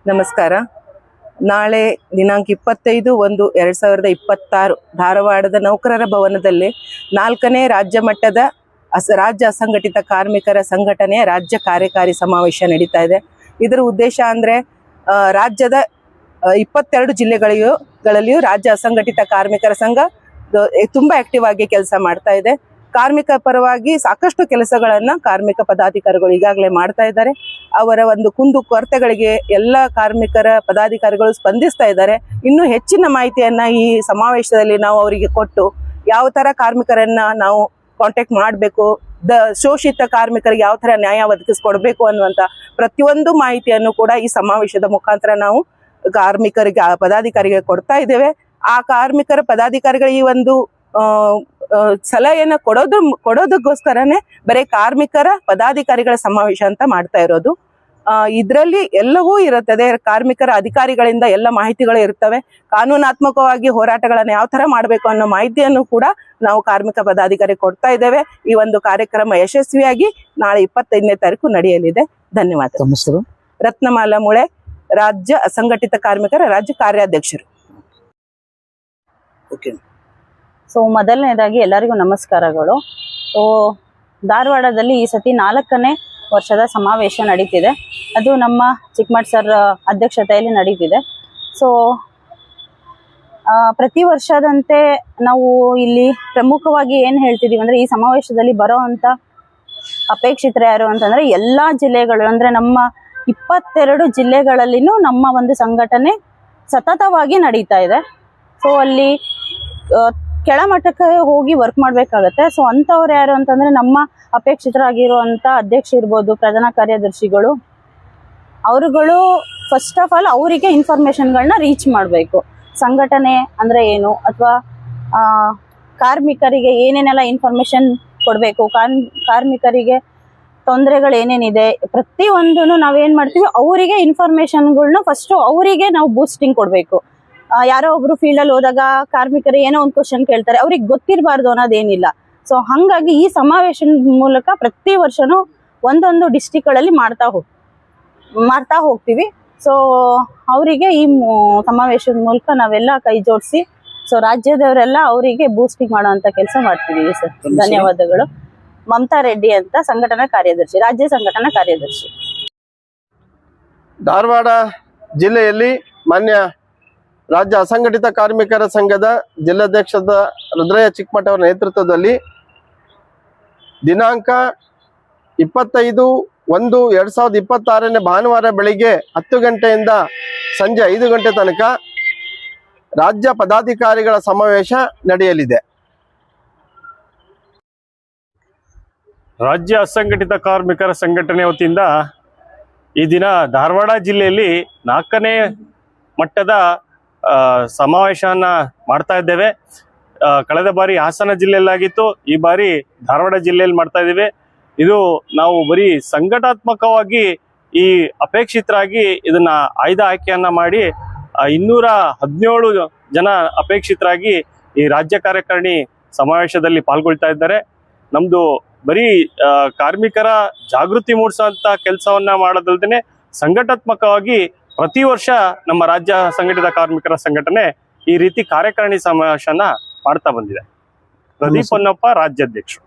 ನಮಸ್ಕಾರ. ನಾಳೆ ದಿನಾಂಕ 25/1/2026 ಧಾರವಾಡದ ನೌಕರರ ಭವನದಲ್ಲಿ 4ನೇ ರಾಜ್ಯ ಮಟ್ಟದ ರಾಜ್ಯ ಅಸಂಘಟಿತ ಕಾರ್ಮಿಕರ ಸಂಘಟನೆಯ ರಾಜ್ಯ ಕಾರ್ಯಕಾರಿ ಸಮಾವೇಶ ನಡೀತಾ ಇದೆ. ಇದರ ಉದ್ದೇಶ ಅಂದರೆ ರಾಜ್ಯದ 22 ಜಿಲ್ಲೆಗಳಲ್ಲಿಯೂ ರಾಜ್ಯ ಅಸಂಘಟಿತ ಕಾರ್ಮಿಕರ ಸಂಘ ತುಂಬ ಆಕ್ಟಿವ್ ಆಗಿ ಕೆಲಸ ಮಾಡ್ತಾ ಇದೆ. ಕಾರ್ಮಿಕ ಪರವಾಗಿ ಸಾಕಷ್ಟು ಕೆಲಸಗಳನ್ನು ಕಾರ್ಮಿಕ ಪದಾಧಿಕಾರಿಗಳು ಈಗಾಗಲೇ ಮಾಡ್ತಾ ಇದ್ದಾರೆ. ಅವರ ಒಂದು ಕುಂದು ಕೊರತೆಗಳಿಗೆ ಎಲ್ಲ ಕಾರ್ಮಿಕರ ಪದಾಧಿಕಾರಿಗಳು ಸ್ಪಂದಿಸ್ತಾ ಇದ್ದಾರೆ. ಇನ್ನೂ ಹೆಚ್ಚಿನ ಮಾಹಿತಿಯನ್ನು ಈ ಸಮಾವೇಶದಲ್ಲಿ ನಾವು ಅವರಿಗೆ ಕೊಟ್ಟು ಯಾವ ಥರ ಕಾರ್ಮಿಕರನ್ನು ನಾವು ಕಾಂಟ್ಯಾಕ್ಟ್ ಮಾಡಬೇಕು, ಶೋಷಿತ ಕಾರ್ಮಿಕರಿಗೆ ಯಾವ ಥರ ನ್ಯಾಯ ಒದಗಿಸ್ಕೊಡ್ಬೇಕು ಅನ್ನುವಂಥ ಪ್ರತಿಯೊಂದು ಮಾಹಿತಿಯನ್ನು ಕೂಡ ಈ ಸಮಾವೇಶದ ಮುಖಾಂತರ ನಾವು ಕಾರ್ಮಿಕರಿಗೆ ಪದಾಧಿಕಾರಿಗೆ ಕೊಡ್ತಾ ಇದ್ದೇವೆ. ಆ ಕಾರ್ಮಿಕರ ಪದಾಧಿಕಾರಿಗಳ ಈ ಒಂದು ಸಲಹೆಯನ್ನು ಕೊಡೋದಕ್ಕೋಸ್ಕರನೇ ಬರೀ ಕಾರ್ಮಿಕರ ಪದಾಧಿಕಾರಿಗಳ ಸಮಾವೇಶ ಅಂತ ಮಾಡ್ತಾ ಇರೋದು. ಇದರಲ್ಲಿ ಎಲ್ಲವೂ ಇರುತ್ತದೆ. ಕಾರ್ಮಿಕರ ಅಧಿಕಾರಿಗಳಿಂದ ಎಲ್ಲ ಮಾಹಿತಿಗಳು ಇರ್ತವೆ. ಕಾನೂನಾತ್ಮಕವಾಗಿ ಹೋರಾಟಗಳನ್ನು ಯಾವ ಥರ ಮಾಡಬೇಕು ಅನ್ನೋ ಮಾಹಿತಿಯನ್ನು ಕೂಡ ನಾವು ಕಾರ್ಮಿಕ ಪದಾಧಿಕಾರಿ ಕೊಡ್ತಾ ಇದ್ದೇವೆ. ಈ ಒಂದು ಕಾರ್ಯಕ್ರಮ ಯಶಸ್ವಿಯಾಗಿ ನಾಳೆ 25ನೇ ತಾರೀಕು ನಡೆಯಲಿದೆ. ಧನ್ಯವಾದ. ರತ್ನಮಾಲಾ ಮುಳೆ, ರಾಜ್ಯ ಅಸಂಘಟಿತ ಕಾರ್ಮಿಕರ ರಾಜ್ಯ ಕಾರ್ಯಾಧ್ಯಕ್ಷರು. ಸೊ ಮೊದಲನೇದಾಗಿ ಎಲ್ಲರಿಗೂ ನಮಸ್ಕಾರಗಳು. ಸೊ ಧಾರವಾಡದಲ್ಲಿ ಈ ಸತಿ 4ನೇ ವರ್ಷದ ಸಮಾವೇಶ ನಡೀತಿದೆ. ಅದು ನಮ್ಮ ಚಿಕ್ಕಮಠ್ ಸರ್ ಅಧ್ಯಕ್ಷತೆಯಲ್ಲಿ ನಡೀತಿದೆ. ಸೊ ಪ್ರತಿ ವರ್ಷದಂತೆ ನಾವು ಇಲ್ಲಿ ಪ್ರಮುಖವಾಗಿ ಏನು ಹೇಳ್ತಿದ್ದೀವಿ ಅಂದರೆ, ಈ ಸಮಾವೇಶದಲ್ಲಿ ಬರೋ ಅಂಥ ಅಪೇಕ್ಷಿತರು ಯಾರು ಅಂತಂದರೆ ಎಲ್ಲ ಜಿಲ್ಲೆಗಳು, ಅಂದರೆ ನಮ್ಮ 22 ಜಿಲ್ಲೆಗಳಲ್ಲಿನೂ ನಮ್ಮ ಒಂದು ಸಂಘಟನೆ ಸತತವಾಗಿ ನಡೀತಾ ಇದೆ. ಸೊ ಅಲ್ಲಿ ಕೆಳಮಟ್ಟಕ್ಕೆ ಹೋಗಿ ವರ್ಕ್ ಮಾಡಬೇಕಾಗತ್ತೆ. ಸೊ ಅಂಥವ್ರು ಯಾರು ಅಂತಂದರೆ, ನಮ್ಮ ಅಪೇಕ್ಷಿತರಾಗಿರುವಂಥ ಅಧ್ಯಕ್ಷ ಇರ್ಬೋದು, ಪ್ರಧಾನ ಕಾರ್ಯದರ್ಶಿಗಳು, ಅವರುಗಳು ಫಸ್ಟ್ ಆಫ್ ಆಲ್ ಅವರಿಗೆ ಇನ್ಫಾರ್ಮೇಷನ್ಗಳನ್ನ ರೀಚ್ ಮಾಡಬೇಕು. ಸಂಘಟನೆ ಅಂದರೆ ಏನು, ಅಥವಾ ಕಾರ್ಮಿಕರಿಗೆ ಏನೇನೆಲ್ಲ ಇನ್ಫಾರ್ಮೇಷನ್ ಕೊಡಬೇಕು, ಕಾರ್ಮಿಕರಿಗೆ ತೊಂದರೆಗಳು ಏನೇನಿದೆ, ಪ್ರತಿಯೊಂದೂ ನಾವೇನು ಮಾಡ್ತೀವಿ, ಅವರಿಗೆ ಇನ್ಫಾರ್ಮೇಷನ್ಗಳನ್ನ ಫಸ್ಟು ಅವರಿಗೆ ನಾವು ಬೂಸ್ಟಿಂಗ್ ಕೊಡಬೇಕು. ಯಾರೋ ಒಬ್ರು ಫೀಲ್ಡಲ್ಲಿ ಹೋದಾಗ ಕಾರ್ಮಿಕರು ಏನೋ ಒಂದು ಕ್ವಶನ್ ಕೇಳ್ತಾರೆ, ಅವ್ರಿಗೆ ಗೊತ್ತಿರಬಾರ್ದು ಅನ್ನೋದೇನಿಲ್ಲ. ಸೊ ಹಾಗಾಗಿ ಈ ಸಮಾವೇಶದ ಮೂಲಕ ಪ್ರತಿ ವರ್ಷನೂ ಒಂದೊಂದು ಡಿಸ್ಟಿಕ್ಗಳಲ್ಲಿ ಮಾಡ್ತಾ ಹೋಗ್ತೀವಿ. ಸೊ ಅವರಿಗೆ ಈ ಸಮಾವೇಶದ ಮೂಲಕ ನಾವೆಲ್ಲ ಕೈ ಜೋಡಿಸಿ, ಸೊ ರಾಜ್ಯದವರೆಲ್ಲ ಅವರಿಗೆ ಬೂಸ್ಟಿಂಗ್ ಮಾಡುವಂಥ ಕೆಲಸ ಮಾಡ್ತಿದ್ದೀವಿ ಸರ್. ಧನ್ಯವಾದಗಳು. ಮಮತಾ ರೆಡ್ಡಿ ಅಂತ, ಸಂಘಟನಾ ಕಾರ್ಯದರ್ಶಿ, ರಾಜ್ಯ ಸಂಘಟನಾ ಕಾರ್ಯದರ್ಶಿ. ಧಾರವಾಡ ಜಿಲ್ಲೆಯಲ್ಲಿ ಮಾನ್ಯ ರಾಜ್ಯ ಅಸಂಘಟಿತ ಕಾರ್ಮಿಕರ ಸಂಘದ ಜಿಲ್ಲಾಧ್ಯಕ್ಷದ ರುದ್ರಯ್ಯ ಚಿಕ್ಕಮಠ ಅವರ ನೇತೃತ್ವದಲ್ಲಿ ದಿನಾಂಕ 25/1/2026 ಭಾನುವಾರ ಬೆಳಿಗ್ಗೆ 10 ಗಂಟೆಯಿಂದ ಸಂಜೆ 5 ಗಂಟೆ ತನಕ ರಾಜ್ಯ ಪದಾಧಿಕಾರಿಗಳ ಸಮಾವೇಶ ನಡೆಯಲಿದೆ. ರಾಜ್ಯ ಅಸಂಘಟಿತ ಕಾರ್ಮಿಕರ ಸಂಘಟನೆ ವತಿಯಿಂದ ಈ ದಿನ ಧಾರವಾಡ ಜಿಲ್ಲೆಯಲ್ಲಿ 4ನೇ ಮಟ್ಟದ ಸಮಾವೇಶವನ್ನ ಮಾಡ್ತಾ ಇದ್ದೇವೆ. ಕಳೆದ ಬಾರಿ ಹಾಸನ ಜಿಲ್ಲೆಯಲ್ಲಾಗಿತ್ತು, ಈ ಬಾರಿ ಧಾರವಾಡ ಜಿಲ್ಲೆಯಲ್ಲಿ ಮಾಡ್ತಾ ಇದ್ದೇವೆ. ಇದು ನಾವು ಬರೀ ಸಂಘಟಾತ್ಮಕವಾಗಿ ಈ ಅಪೇಕ್ಷಿತರಾಗಿ ಇದನ್ನ ಆಯ್ದ ಆಯ್ಕೆಯನ್ನ ಮಾಡಿ 217 ಜನ ಅಪೇಕ್ಷಿತರಾಗಿ ಈ ರಾಜ್ಯ ಕಾರ್ಯಕಾರಿಣಿ ಸಮಾವೇಶದಲ್ಲಿ ಪಾಲ್ಗೊಳ್ತಾ ಇದ್ದಾರೆ. ನಮ್ದು ಬರೀ ಕಾರ್ಮಿಕರ ಜಾಗೃತಿ ಮೂಡಿಸುವಂತ ಕೆಲಸವನ್ನ ಮಾಡೋದಲ್ದೇನೆ ಸಂಘಟಾತ್ಮಕವಾಗಿ ಪ್ರತಿ ವರ್ಷ ನಮ್ಮ ರಾಜ್ಯ ಸಂಘಟಿತ ಕಾರ್ಮಿಕರ ಸಂಘಟನೆ ಈ ರೀತಿ ಕಾರ್ಯಕಾರಿಣಿ ಸಮಾವೇಶನ ಮಾಡ್ತಾ ಬಂದಿದೆ. ಪ್ರದೀಪ್ ಹೊನ್ನಪ್ಪ, ರಾಜ್ಯಾಧ್ಯಕ್ಷರು.